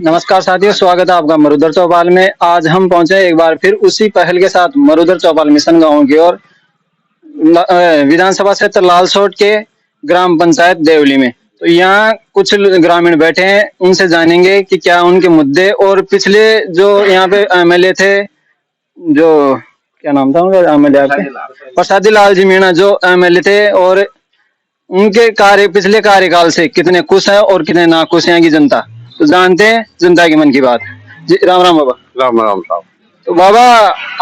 नमस्कार साथियों, स्वागत है आपका मरुधर चौपाल में। आज हम पहुंचे एक बार फिर उसी पहल के साथ मरुधर चौपाल मिशन गांव की ओर, विधानसभा क्षेत्र लालसोट के ग्राम पंचायत देवली में। तो यहाँ कुछ ग्रामीण बैठे हैं, उनसे जानेंगे कि क्या उनके मुद्दे और पिछले जो यहाँ पे एमएलए थे, जो क्या नाम था उनका एमएलए आपके, प्रसादी लाल जी मीणा जो एमएलए थे, और उनके पिछले कार्यकाल से कितने खुश है और कितने नाखुश है की जनता। तो जानते हैं जनता के मन की बात। जी राम राम बाबा। राम राम साहब। तो बाबा,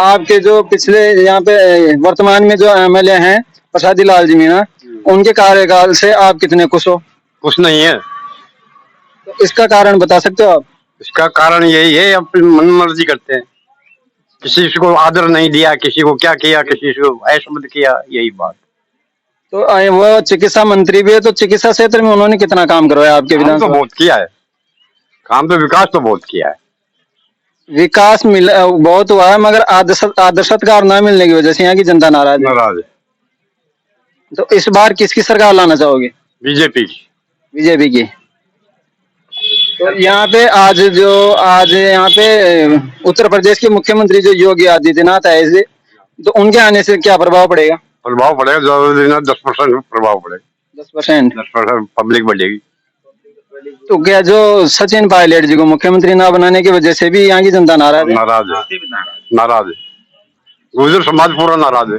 आपके जो पिछले यहाँ पे वर्तमान में जो एमएलए हैं प्रसादी लाल जी मीणा, उनके कार्यकाल से आप कितने खुश हो? कुछ नहीं है। तो इसका कारण बता सकते हो आप? इसका कारण यही है, अपनी मन मर्जी करते हैं। किसी को आदर नहीं दिया, किसी को क्या किया, किसी को ऐसा मत किया, यही बात। तो वो चिकित्सा मंत्री भी है, तो चिकित्सा क्षेत्र में उन्होंने कितना काम करवाया आपके विधानसभा? तो बहुत किया है काम, तो विकास तो बहुत किया है। विकास बहुत हुआ है, मगर आदर्शत्कार न मिलने की वजह से यहाँ की जनता नाराज है। तो इस बार किसकी सरकार लाना चाहोगे? बीजेपी की। बीजेपी की। तो यहाँ पे आज यहाँ पे उत्तर प्रदेश के मुख्यमंत्री जो योगी आदित्यनाथ है, तो उनके आने से क्या प्रभाव पड़ेगा? प्रभाव पड़ेगा 10% प्रभाव पड़ेगा। 10% पब्लिक बढ़ेगी। तो क्या जो सचिन पायलट जी को मुख्यमंत्री ना बनाने की वजह से भी यहाँ की जनता नाराज है? नाराज है। गुर्जर समाज पूरा नाराज है।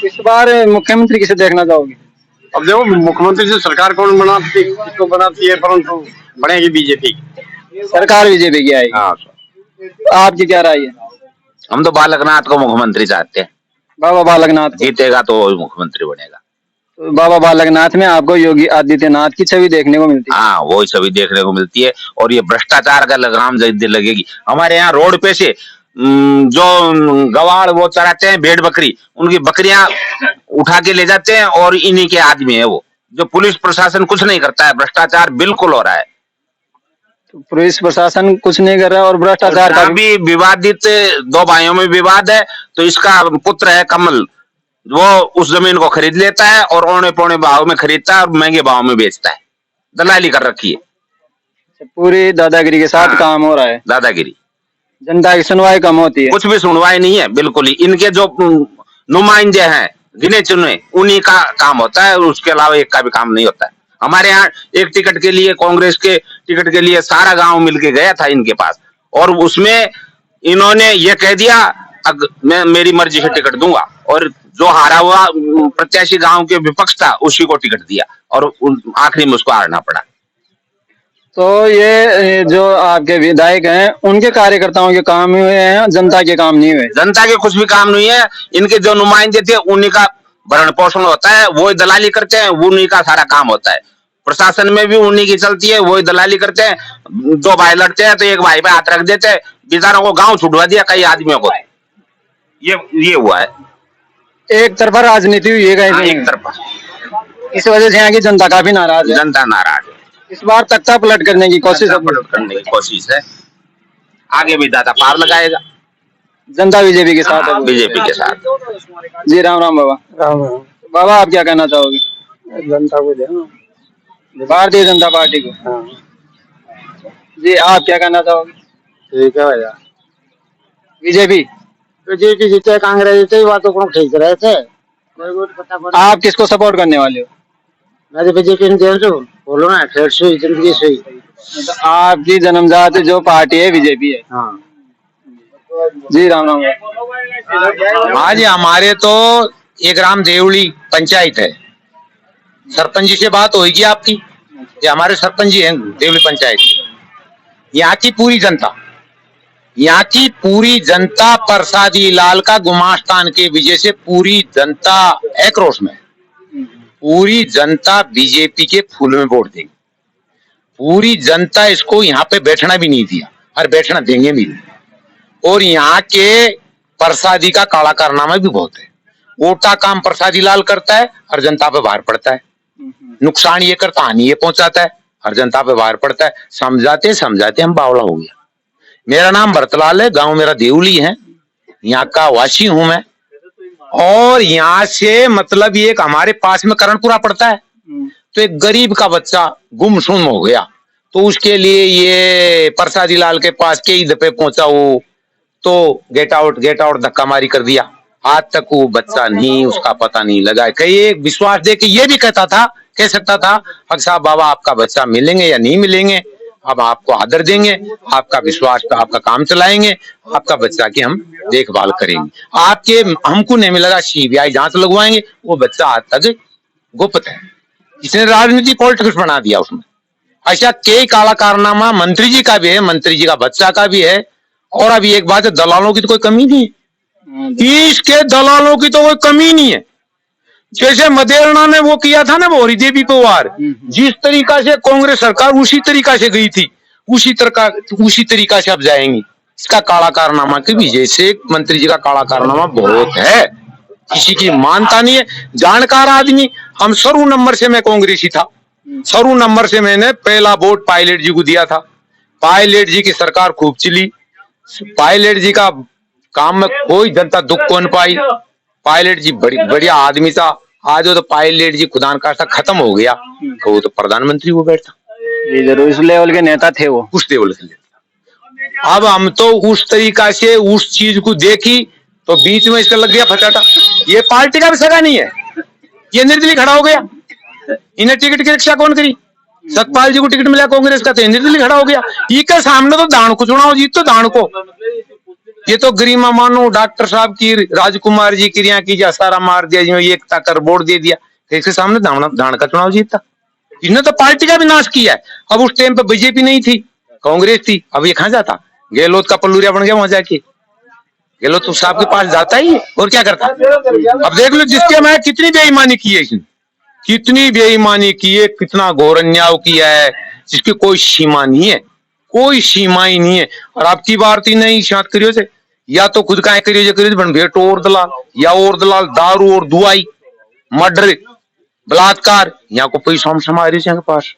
इस बार मुख्यमंत्री किसे देखना चाहोगे? अब देखो, मुख्यमंत्री से सरकार कौन बनाती है, परंतु बनेगी बीजेपी सरकार। बीजेपी की आएगी। हाँ। आपकी क्या राय है? हम तो बालकनाथ को मुख्यमंत्री चाहते हैं। बाबा बालकनाथ जीतेगा तो वो मुख्यमंत्री बनेगा। तो बाबा बालकनाथ में आपको योगी आदित्यनाथ की छवि देखने को मिलती है? हाँ, वही छवि देखने को मिलती है। और ये भ्रष्टाचार का लगाम लगेगी। हमारे यहाँ रोड पे से जो गवाड़ वो चराते हैं भेड़ बकरी, उनकी बकरियां उठा के ले जाते हैं, और इन्हीं के आदमी है वो। जो पुलिस प्रशासन कुछ नहीं करता है, भ्रष्टाचार बिल्कुल हो रहा है। तो पुलिस प्रशासन कुछ नहीं कर रहा और भ्रष्टाचार का भी विवादित, दो भाइयों में विवाद है। तो इसका पुत्र है कमल, वो उस जमीन को खरीद लेता है और औने पौने भाव में खरीदता है और महंगे भाव में बेचता है। दलाली कर रखी है। पूरी दादागिरी के साथ काम हो रहा है। दादागिरी। जनता की सुनवाई कम होती है। कुछ भी सुनवाई नहीं है, बिल्कुल ही। इनके जो नुमाइंदे हैं गिने चुने, उन्हीं का काम होता है, उसके अलावा एक का भी काम नहीं होता है। हमारे यहाँ एक टिकट के लिए, कांग्रेस के टिकट के लिए सारा गांव मिलके गया था इनके पास, और उसमें इन्होंने ये कह दिया मैं मेरी मर्जी से टिकट दूंगा, और जो हारा हुआ प्रत्याशी गांव के विपक्ष था उसी को टिकट दिया, और आखिरी में उसको हारना पड़ा। तो ये जो आपके विधायक हैं, उनके कार्यकर्ताओं के काम हुए हैं, जनता के काम नहीं हुए? जनता के कुछ भी काम नहीं है। इनके जो नुमाइंदे थे उन्हीं का भरण पोषण होता है, वही दलाली करते हैं, उन्हीं का सारा काम होता है। प्रशासन में भी उन्हीं की चलती है, वही दलाली करते हैं। दो भाई लड़ते हैं तो एक भाई पे हाथ रख देते हैं, बेचारों को गांव छुड़वा दिया कई आदमियों को। ये हुआ है। एक तरफा राजनीति हुई है। एक तरफा। इस वजह से यहाँ की जनता काफी नाराज है। जनता नाराज है। इस बार तख्ता पलट करने की कोशिश है। आगे भी दादा पार लगाएगा। जनता बीजेपी के साथ है। बीजेपी के साथ। जी राम राम बाबा। राम राम। बाबा, आप क्या कहना चाहोगे? जनता को देना, भारतीय जनता पार्टी को। हाँ। जी, आप क्या कहना चाहोगे? ठीक है भैया। बीजेपी जीते, कांग्रेस जीते, बातों को ठीक रहे थे। आप किसको सपोर्ट करने वाले हो? मैं तो बीजेपी में बोलो ना, फिर सुई जिंदगी सुई। तो आपकी जन्मजात जो पार्टी है बीजेपी है। हाँ जी राम राम। हाँ जी, हमारे तो एक ग्राम देवली पंचायत है। सरपंच जी से बात होगी आपकी? ये हमारे सरपंच जी हैं देवली पंचायत। यहाँ की पूरी जनता प्रसादी लाल का गुमास्तान के वजह से पूरी जनता आक्रोश में। पूरी जनता बीजेपी के फूल में वोट देगी। पूरी जनता इसको यहाँ पे बैठना भी नहीं दिया, और बैठना देंगे भी नहीं। और यहाँ के प्रसादी का काला कारनामा भी बहुत है। वोटा काम प्रसादी लाल करता है और जनता पे भार पड़ता है। नुकसान ये करता, हानि ये पहुंचाता है और जनता पे भार पड़ता है। समझाते समझाते हम बावला हो गया। मेरा नाम भरतलाल है, गांव मेरा देवली है, यहाँ का वासी हूं मैं। और यहाँ से मतलब ये हमारे पास में करणपुरा पड़ता है, तो एक गरीब का बच्चा गुमसुम हो गया, तो उसके लिए ये प्रसादी लाल के पास के ही दफे पहुंचा वो, तो गेट आउट धक्का मारी कर दिया। आज तक वो बच्चा नहीं, उसका पता नहीं लगा। कई एक विश्वास दे के ये भी कह सकता था हक साहब बाबा आपका बच्चा मिलेंगे या नहीं मिलेंगे, अब आपको आदर देंगे, आपका विश्वास पे आपका काम चलाएंगे, आपका बच्चा की हम देखभाल करेंगे। आपके हमको नहीं मिलेगा, सीबीआई जांच लगवाएंगे, वो बच्चा आज तक गुप्त है। इसने राजनीति पॉलिटिक्स बना दिया उसमें। ऐसा कई काला कारनामा मंत्री जी का भी है, मंत्री जी का बच्चा का भी है। और अभी एक बात है, दलालों की तो कोई कमी नहीं है, इसके दलालों की तो कोई कमी नहीं है। जैसे मदेरणा ने वो किया था ना, वो हरिदेवी को वार, जिस तरीका से कांग्रेस सरकार उसी तरीका से गई थी, उसी तरीका से अब जाएंगी। इसका काला कारनामा की वजह से मंत्री जी का काला कारनामा बहुत है, किसी की मानता नहीं है। जानकार आदमी, हम शुरू नंबर से मैं कांग्रेसी था, शुरू नंबर से मैंने पहला वोट पायलट जी को दिया था। पायलट जी की सरकार खूब चली, पायलट जी का काम में कोई जनता दुख कौन पाई। पायलट जी बढ़िया आदमी था। आज वो तो पायलट जी खुदा न खास्ता खत्म हो गया, तो वो तो प्रधानमंत्री हो बैठा। जी जरूर, उस लेवल के नेता थे वो, उस लेवल से। अब हम तो उस तरीका से उस चीज को देखी तो बीच में इसका लग गया फटाटा। ये पार्टी का भी सगा नहीं है, ये निर्दलीय खड़ा हो गया। इन्हें टिकट की रक्षा कौन करी? सतपाल जी को टिकट मिला कांग्रेस का, तो निर्दलीय खड़ा हो गया। इसके सामने तो दान को चुनाव जीत, तो दान को ये तो गरिमा मानो डॉक्टर साहब की, राजकुमार जी की रिया की जा सारा मार दिया, जो एक कर वोट दे दिया, इसके सामने दान का चुनाव जीतता। इसने तो पार्टी का भी नाश किया है। अब उस टाइम पे बीजेपी नहीं थी, कांग्रेस थी, अब ये कहां जाता? गहलोत का पल्लूरिया बन गया वहां जाके। गहलोत तो साहब के पास जाता ही है, और क्या करता? अब देख लो जिसके मैं कितनी बेईमानी की है इसने, कितनी बेईमानी की है, कितना घोर अन्याय किया है, जिसकी कोई सीमा नहीं है, कोई सीमा ही नहीं है। और आपकी बात ही नहीं शांत करियो से, या तो खुद का करियो बन भेटो और दलाल, या और दलाल दारू और दुआई, मर्डर, बलात्कार, यहाँ को पैसा हमारे के पास।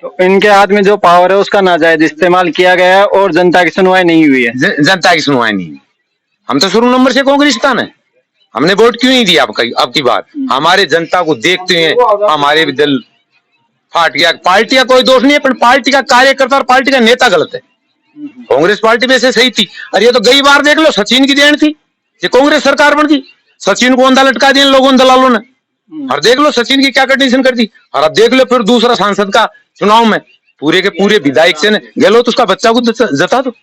तो इनके हाथ में जो पावर है उसका नाजायज इस्तेमाल किया गया है और जनता की सुनवाई नहीं हुई है। जनता की सुनवाई नहीं हुई। हम तो शुरू नंबर से कांग्रेसिस्तान है, हमने वोट क्यों नहीं दिया? आपकी बात, हमारे जनता को देखते हैं हमारे भी दिल फाट गया। पार्टी का कोई दोष नहीं है, पर पार्टी का कार्यकर्ता और पार्टी का नेता गलत है। कांग्रेस पार्टी वैसे सही थी। अरे ये तो गई बार देख लो, सचिन की देन थी, ये कांग्रेस सरकार बन गई, सचिन को अंधा लटका दिया लोगों ने, दलालों ने। और देख लो सचिन की क्या कंडीशन कर दी। और अब देख लो फिर दूसरा सांसद का चुनाव में पूरे के पूरे विधायक से गहलोत उसका बच्चा को जता दो,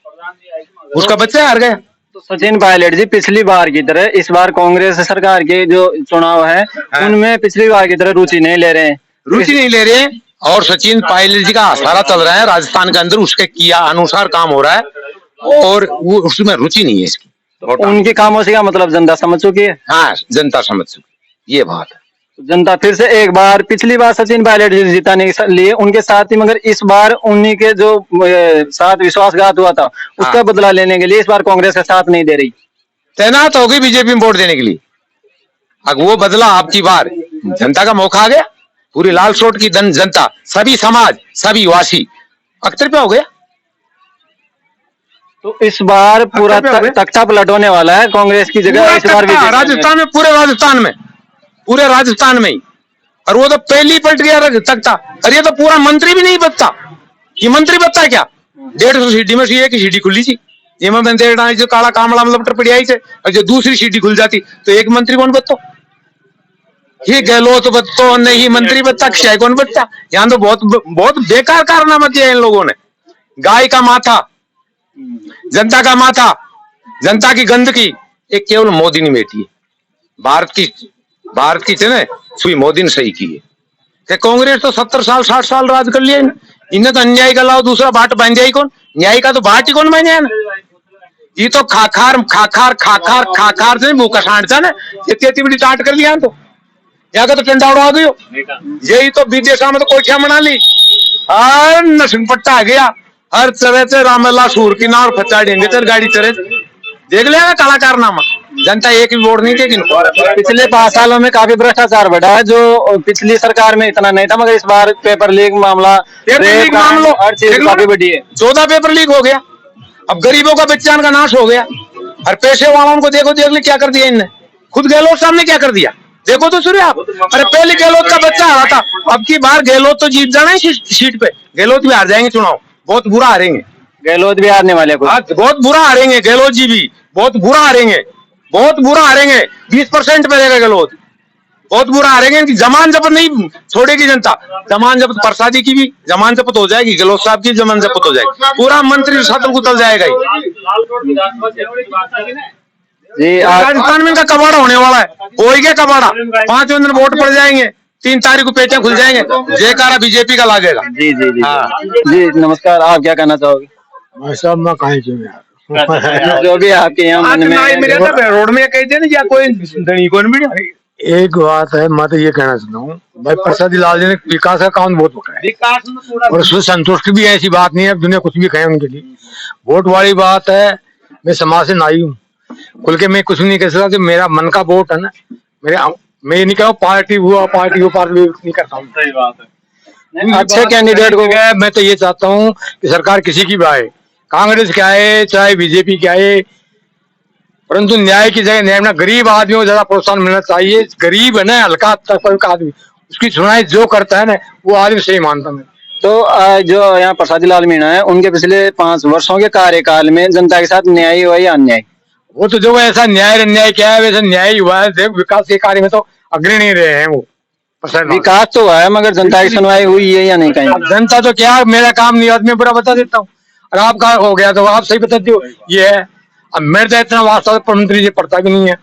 उसका बच्चा हार गया। तो सचिन पायलट जी पिछली बार की तरह इस बार कांग्रेस सरकार के जो चुनाव है उनमें पिछली बार की तरह रुचि नहीं ले रहे हैं, और सचिन पायलट जी का सारा चल रहा है राजस्थान के अंदर, उसके किया अनुसार काम हो रहा है और वो उसमें रुचि नहीं है इसकी। तो उनके खामोशी का मतलब जनता समझ चुकी है। हाँ, जनता समझ चुकी, ये बात है। जनता फिर से एक बार, पिछली बार सचिन पायलट जी जिताने के लिए उनके साथ ही, मगर इस बार उन्हीं के जो साथ विश्वासघात हुआ था उसका बदला लेने के लिए इस बार कांग्रेस का साथ नहीं दे रही, तैनात हो गई बीजेपी में वोट देने के लिए। अब वो बदला आपकी बार जनता का मौका आ गया, पूरी लाल सोट की जनता, सभी समाज, सभी वासी अख्तर पे हो गया। तो इस बार पूरा तख्ता पलट होने वाला है कांग्रेस की जगह इस बार भी राजस्थान में, पूरे राजस्थान में ही। और वो तो पहली पलट गया तख्ता। अरे ये तो पूरा मंत्री भी नहीं बचता, ये मंत्री बचता क्या? 150 सीढ़ी में एक ही सीढ़ी खुली थी, ये में जो काला कामला मतलब टपड़ियाई थे, और जो दूसरी सीढ़ी खुल जाती तो एक मंत्री कौन बचता? ये गहलोत बचतो नहीं, मंत्री बचता, क्षय कौन बचता? यहाँ तो बहुत बेकार कारनामा किया इन लोगों ने। गाय का माथा, जनता का माथा, जनता की गंदगी, एक केवल मोदी ने बेटी है। भारत की थे सुई मोदी ने सही की है। कांग्रेस तो 70 साल 60 साल राज कर लिया, इन्हें तो अन्याय का लाओ दूसरा बाट बांध जाए कौन? न्याय का तो बाट ही कौन बांध जाए ना? ये तो खाखार से मुंह का सांडता ना, इतनी बड़ी टाट कर लिया तो यहाँ का तो टंडा उड़ा गयो। यही तो विदेशा में तो कोठिया बना ली, हर नशन पट्टा आ गया, हर चरे से रामला सूर की नार फचा देंगे चल गाड़ी चरे। देख लेगा काला कारनामा, जनता एक भी वोट नहीं देगी। पिछले 5 सालों में काफी भ्रष्टाचार बढ़ा है, जो पिछली सरकार में इतना नहीं था, मगर इस बार पेपर लीक मामला, हर चीज काफी बढ़ी है। 14 पेपर लीक हो गया, अब गरीबों का बच्चान का नाश हो गया, और पैसे वालों को देखो देख ले क्या कर दिया इनने। खुद गहलोत साहब ने क्या कर दिया, देखो तो सूर्य आप, अरे पहले गहलोत का बच्चा हारा था, अब की बार गहलोत तो जीत जाना है सीट पे, गहलोत भी हार जाएंगे चुनाव, बहुत बुरा हारेंगे, गहलोत भी हारने वाले को। बहुत बुरा हारेंगे गहलोत जी भी, बहुत बुरा हारेंगे, बहुत बुरा हारेंगे, 20% पे रहेगा गहलोत, बहुत बुरा हारेंगे। इनकी जमान जब्त नहीं छोड़ेगी जनता, जमान जब्त प्रसादी की भी जमान जब्त हो जाएगी, गहलोत साहब की जमान जब्त हो जाएगी, पूरा मंत्री शासन उतर जाएगा जी राजस्थान में इनका कबाड़ा होने वाला है, कोई क्या कबाड़ा, 5 दिन वोट पड़ जाएंगे, 3 तारीख को पेटियां खुल जाएंगे, जयकारा बीजेपी का लागेगा। जी जी जी हाँ। जी नमस्कार, आप क्या कहना चाहोगे? भाई साहब मैं कहीं क्यों यार जो भी आपके यहाँ मन में रोड में कहते ना या कोई धनी कौन भी नहीं। एक बात है, मैं तो ये कहना चाहता हूँ भाई, प्रसादी लाल जी ने विकास का काम बहुत पकड़ा है और उसमें संतुष्ट भी है, ऐसी बात नहीं है दुनिया कुछ भी कहे उनके लिए। वोट वाली बात है, मैं समाज से नाई हूँ, खुल के मैं कुछ नहीं कह सकता, मेरा मन का वोट है ना, मैं ये नहीं कहूँ पार्टी हुआ पार्टी हो, पार्टी नहीं करता हूँ। सही बात है, अच्छे कैंडिडेट को मैं तो ये चाहता हूँ कि सरकार किसी की भी आए, कांग्रेस क्या है चाहे बीजेपी क्या है, परंतु न्याय की जगह न्याय में गरीब आदमियों को ज्यादा प्रोत्साहन मिलना चाहिए। गरीब है ना, हल्का तबका का आदमी, उसकी सुनाई जो करता है ना वो आदमी सही मानता मैं। तो जो यहाँ प्रसादी लाल मीणा है, उनके पिछले 5 वर्षों के कार्यकाल में जनता के साथ न्याय हुआ या अन्याय? वो तो जो ऐसा न्याय अन्याय क्या है, वैसे न्याय हुआ है, देख विकास के कार्य में तो अग्रणी रहे हैं वो। विकास तो हुआ है मगर जनता की सुनवाई हुई है या नहीं? कहीं जनता तो क्या, मेरा काम नहीं मैं बुरा बता देता हूँ, और आपका हो गया तो आप सही बताते हो, ये है। अब मेरे तो इतना वास्तव प्रधानमंत्री जी पढ़ता भी नहीं है,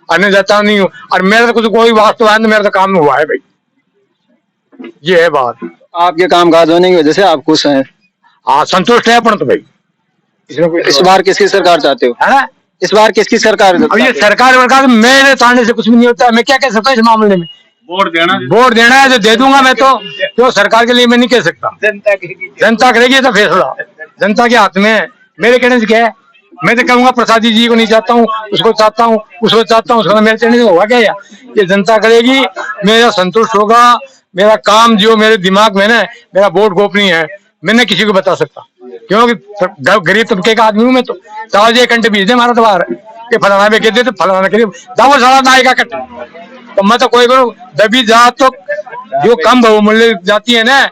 अन्य जाता नहीं हूँ, और मेरा तो कुछ कोई वास्तव है, मेरा तो काम हुआ है भाई, ये है बात। आपके काम काज होने की वजह से आप खुश हैं? हाँ संतुष्ट है अपन तो भाई। इस बार किसकी सरकार चाहते हो? है इस बार किसकी सरकार? अब ये सरकार मेरे ताने से कुछ भी नहीं होता है, मैं क्या कह सकता हूँ इस मामले में? वोट देना है तो दे दूंगा मैं, तो सरकार के लिए मैं नहीं कह सकता, जनता करेगी तो फैसला जनता के हाथ में है, मेरे कहने से क्या है। मैं तो कहूंगा प्रसादी जी को नहीं चाहता हूँ, उसको चाहता हूँ, उसको चाहता हूँ, उसको मेरे कहने से होगा क्या, ये जनता करेगी, मेरा संतुष्ट होगा, मेरा काम जो मेरे दिमाग में ना, मेरा वोट गोपनीय है, मैंने किसी को बता सकता, क्योंकि गरीब तबके का आदमी हूँ मैं, तो 1 घंटे बीच दे हमारा द्वार के फलाना भी कहते तो फलाना कहते दावो सारा नायका कट, तो मैं तो कोई करूँ दबी जात तो जो कम बहुमूल्य जाति है ना,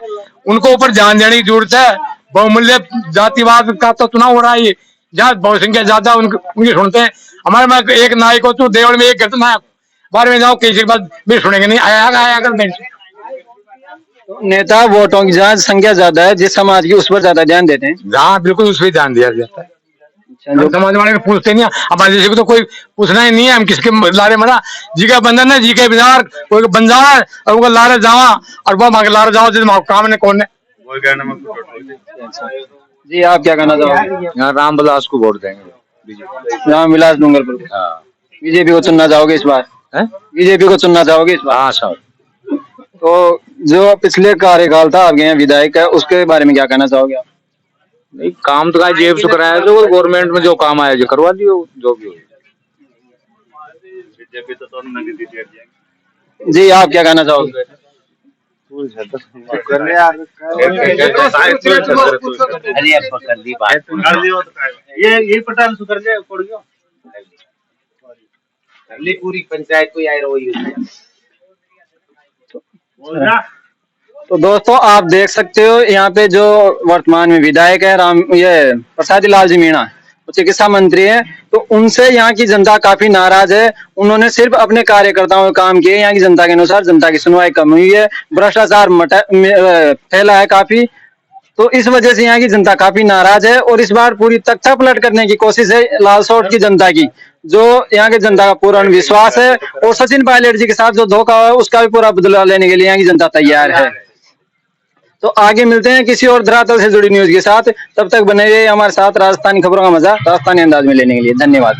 उनको ऊपर ध्यान देने की जरूरत है। बहुमूल्य जातिवाद का तो चुनाव हो रहा है, जहाँ बहुसंख्या ज्यादा उनकी सुनते हैं। हमारे में एक नायक हो, तू देवल में एक घर नायक, बाहर में जाओ किसी के बाद भी सुनेंगे नहीं, आया कर नेता वोटों की जहाँ संख्या ज्यादा है, जिस समाज की, उस पर ज्यादा ध्यान देते हैं। हाँ बिल्कुल, उस पर ध्यान दिया जाता है। जो समाज वाले को पूछते नहीं, हमारे जैसे को तो कोई पूछना ही नहीं है, हम किसके लारे मरा, जी के बंधन है, जी के बिजार कोई बंजारा है, और उनको लारे जावा और वो मांगे लारे जाओ, जिस काम ने कौन है। जी आप क्या कहना चाहोगे? यहाँ रामविलास को वोट देंगे, रामविलास डूंगरपुर। बीजेपी को चुनना चाहोगे इस बार? बीजेपी को चुनना चाहोगे इस बार? हाँ सर। तो जो पिछले कार्यकाल था आपके यहाँ विधायक है, उसके बारे में क्या कहना चाहोगे आप? नहीं, काम तो जेब से कराया, जो गवर्नमेंट में जो काम आया जो करवा दियो, जो भी हो। जी आप क्या कहना चाहोगे? ये पठान सुधर जाए पूरी पंचायत को यार वही तो दोस्तों आप देख सकते हो यहाँ पे जो वर्तमान में विधायक है ये प्रसादी लाल जी मीणा, चिकित्सा मंत्री है, तो उनसे यहाँ की जनता काफी नाराज है। उन्होंने सिर्फ अपने कार्यकर्ताओं के काम किए, यहाँ की जनता के अनुसार जनता की सुनवाई कम हुई है, भ्रष्टाचार फैला है काफी, तो इस वजह से यहाँ की जनता काफी नाराज है। और इस बार पूरी तख्ता पलट करने की कोशिश है लालसोट की जनता की, जो यहाँ की जनता का पूर्ण विश्वास है, और सचिन पायलट जी के साथ जो धोखा है उसका भी पूरा बदला लेने के लिए यहाँ की जनता तैयार है। तो आगे मिलते हैं किसी और धरातल से जुड़ी न्यूज के साथ, तब तक बने रहिए हमारे साथ। राजस्थानी खबरों का मजा राजस्थानी अंदाज में लेने के लिए धन्यवाद।